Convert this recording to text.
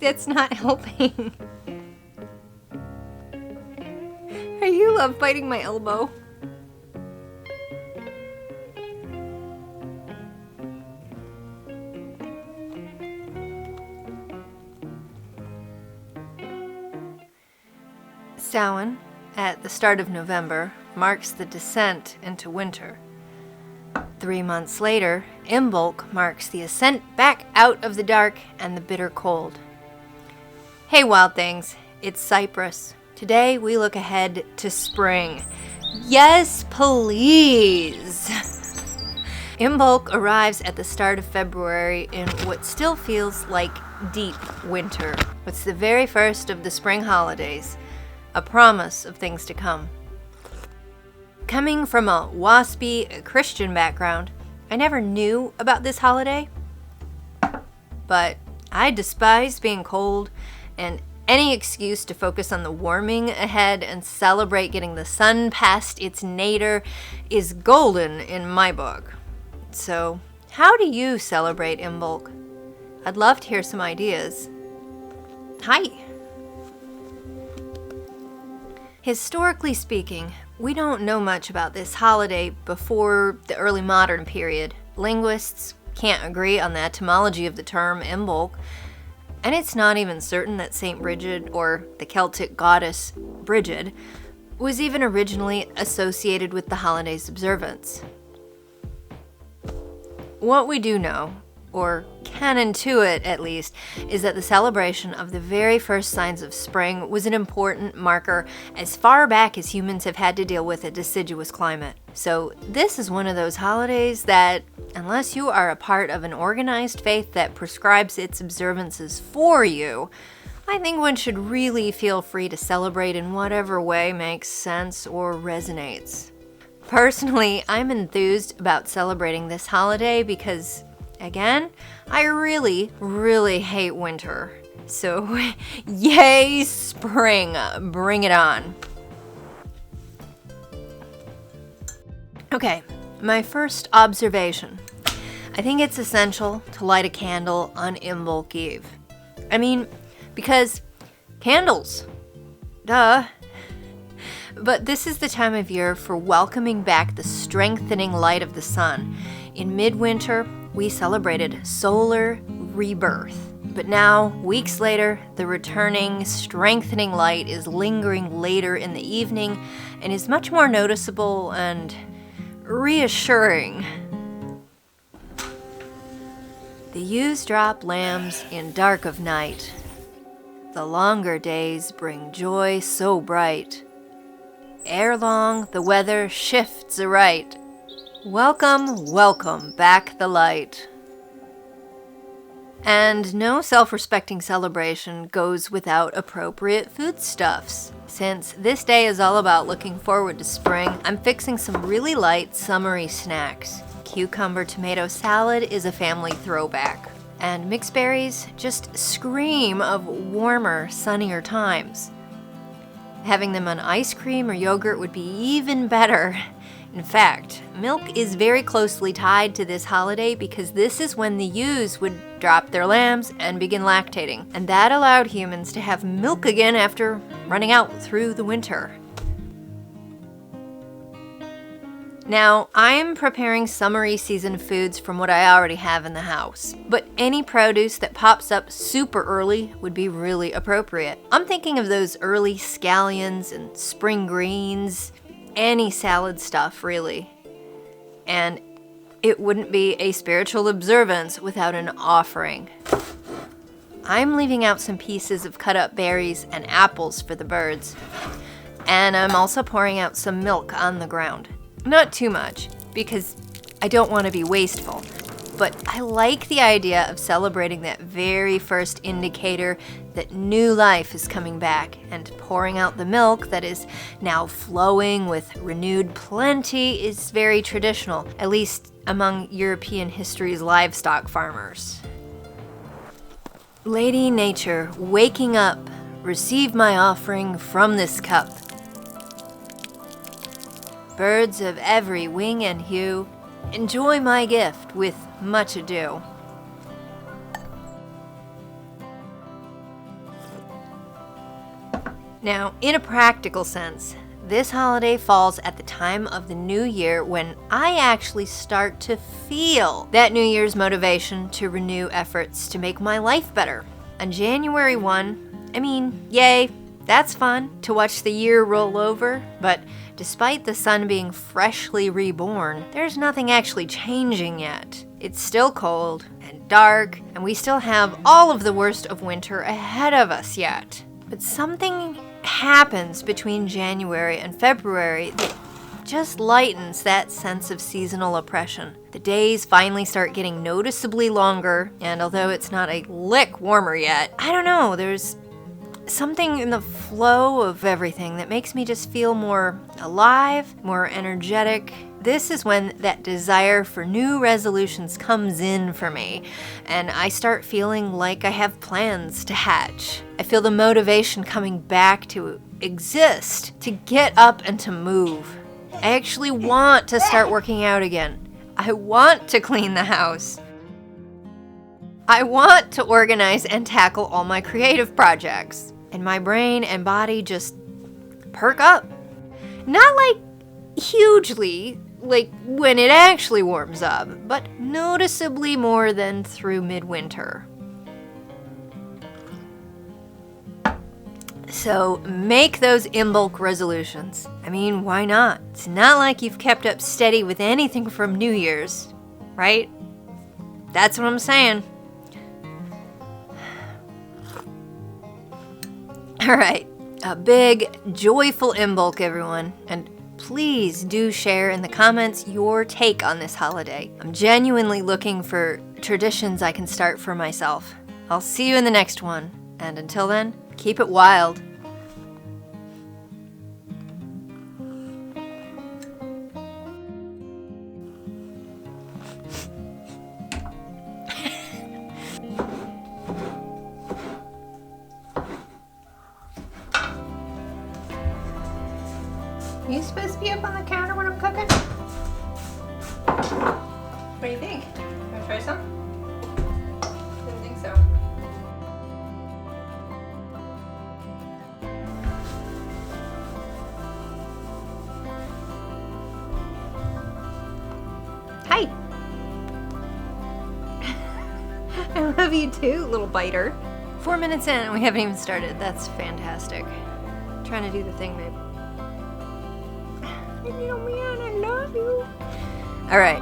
That's not helping. You love biting my elbow. Samhain, at the start of November, marks the descent into winter. 3 months later, Imbolc marks the ascent back out of the dark and the bitter cold. Hey wild things, it's Cypris. Today we look ahead to spring. Yes, please! Imbolc arrives at the start of February in what still feels like deep winter. It's the very first of the spring holidays, a promise of things to come. Coming from a waspy Christian background, I never knew about this holiday, but I despise being cold, and any excuse to focus on the warming ahead and celebrate getting the sun past its nadir is golden in my book. So, how do you celebrate Imbolc? I'd love to hear some ideas. Hi! Historically speaking, we don't know much about this holiday before the early modern period. Linguists can't agree on the etymology of the term Imbolc, and it's not even certain that Saint Brigid, or the Celtic goddess Brigid, was even originally associated with the holiday's observance. What we do know, or can intuit at least, is that the celebration of the very first signs of spring was an important marker as far back as humans have had to deal with a deciduous climate. So this is one of those holidays that, unless you are a part of an organized faith that prescribes its observances for you, I think one should really feel free to celebrate in whatever way makes sense or resonates. Personally, I'm enthused about celebrating this holiday because, again, I really, really hate winter. So, yay spring! Bring it on. Okay, my first observation. I think it's essential to light a candle on Imbolc Eve. I mean, because candles. Duh. But this is the time of year for welcoming back the strengthening light of the sun. In midwinter, we celebrated solar rebirth. But now, weeks later, the returning, strengthening light is lingering later in the evening and is much more noticeable and reassuring. The ewes drop lambs in dark of night. The longer days bring joy so bright. Ere long, the weather shifts aright. Welcome, welcome back the light. And no self-respecting celebration goes without appropriate foodstuffs. Since this day is all about looking forward to spring, I'm fixing some really light, summery snacks. Cucumber tomato salad is a family throwback. And mixed berries just scream of warmer, sunnier times. Having them on ice cream or yogurt would be even better. In fact, milk is very closely tied to this holiday because this is when the ewes would drop their lambs and begin lactating, and that allowed humans to have milk again after running out through the winter. Now, I'm preparing summery season foods from what I already have in the house, but any produce that pops up super early would be really appropriate. I'm thinking of those early scallions and spring greens, any salad stuff really. And it wouldn't be a spiritual observance without an offering. I'm leaving out some pieces of cut up berries and apples for the birds. And I'm also pouring out some milk on the ground. Not too much, because I don't want to be wasteful, but I like the idea of celebrating that very first indicator that new life is coming back and pouring out the milk that is now flowing with renewed plenty is very traditional, at least among European history's livestock farmers. Lady Nature, waking up, receive my offering from this cup. Birds of every wing and hue, enjoy my gift with much ado. Now, in a practical sense, this holiday falls at the time of the new year when I actually start to feel that New Year's motivation to renew efforts to make my life better. On January 1, yay, that's fun to watch the year roll over, but despite the sun being freshly reborn, there's nothing actually changing yet. It's still cold and dark, and we still have all of the worst of winter ahead of us yet. But something happens between January and February that just lightens that sense of seasonal oppression. The days finally start getting noticeably longer, and although it's not a lick warmer yet, I don't know, there's something in the flow of everything that makes me just feel more alive, more energetic. This is when that desire for new resolutions comes in for me, and I start feeling like I have plans to hatch. I feel the motivation coming back to exist, to get up and to move. I actually want to start working out again. I want to clean the house. I want to organize and tackle all my creative projects. And my brain and body just perk up. Not like hugely, like when it actually warms up, but noticeably more than through midwinter. So make those Imbolc resolutions. Why not? It's not like you've kept up steady with anything from New Year's, right? That's what I'm saying. All right, a big, joyful Imbolc, everyone, and please do share in the comments your take on this holiday. I'm genuinely looking for traditions I can start for myself. I'll see you in the next one, and until then, keep it wild. Are you supposed to be up on the counter when I'm cooking? What do you think? Want to try some? Didn't think so. Hi! I love you too, little biter. 4 minutes in and we haven't even started. That's fantastic. Trying to do the thing, babe. Little man, I love you. All right.